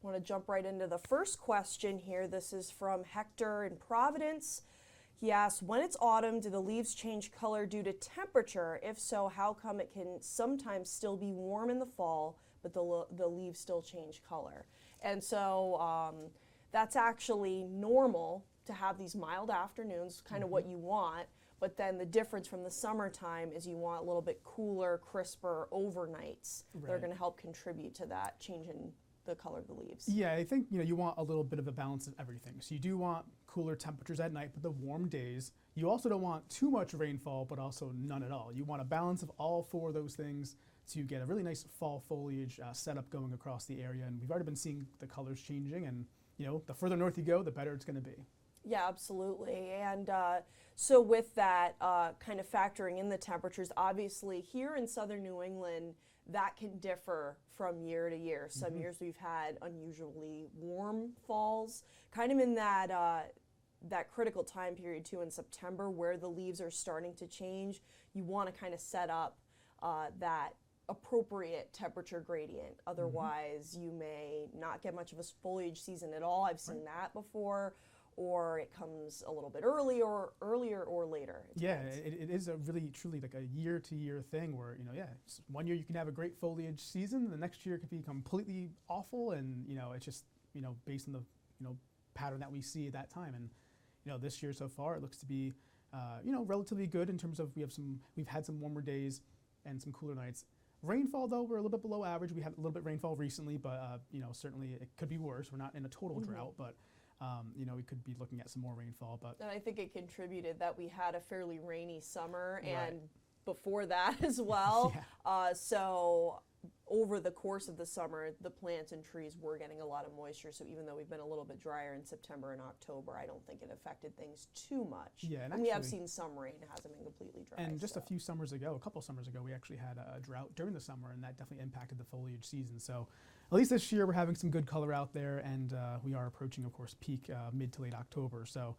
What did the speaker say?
I want to jump right into the first question here. This is from Hector in Providence. He asks, when it's autumn, do the leaves change color due to temperature? If so, how come it can sometimes still be warm in the fall, but the leaves still change color? And so that's actually normal to have these mild afternoons, kind of what you want. But then the difference from the summertime is you want a little bit cooler, crisper overnights. Right. They're going to help contribute to that change in the color of the leaves. Yeah, I think you want a little bit of a balance of everything. So you do want cooler temperatures at night, but the warm days. You also don't want too much rainfall, but also none at all. You want a balance of all four of those things to get a really nice fall foliage setup going across the area. And we've already been seeing the colors changing, and the further north you go, the better it's going to be. Yeah, absolutely. And so with that, kind of factoring in the temperatures, obviously here in southern New England, that can differ from year to year. Some years we've had unusually warm falls, kind of in that that critical time period too in September where the leaves are starting to change. You want to kind of set up that appropriate temperature gradient. Otherwise, you may not get much of a foliage season at all. I've seen that before. Or it comes a little bit earlier or later. Yeah, it is a really, truly like a year-to-year thing where, one year you can have a great foliage season, the next year it could be completely awful, and, it's just, based on the, pattern that we see at that time. And, this year so far it looks to be, relatively good in terms of we've had some warmer days and some cooler nights. Rainfall, though, we're a little bit below average. We had a little bit of rainfall recently, but, certainly it could be worse. We're not in a total drought, but we could be looking at some more rainfall. And I think it contributed that we had a fairly rainy summer and before that as well. So over the course of the summer, the plants and trees were getting a lot of moisture. So even though we've been a little bit drier in September and October, I don't think it affected things too much. Yeah, and we have seen some rain. It hasn't been completely dry. And just a couple summers ago, we actually had a drought during the summer, and that definitely impacted the foliage season. So at least this year we're having some good color out there, and we are approaching, of course, peak mid to late October. So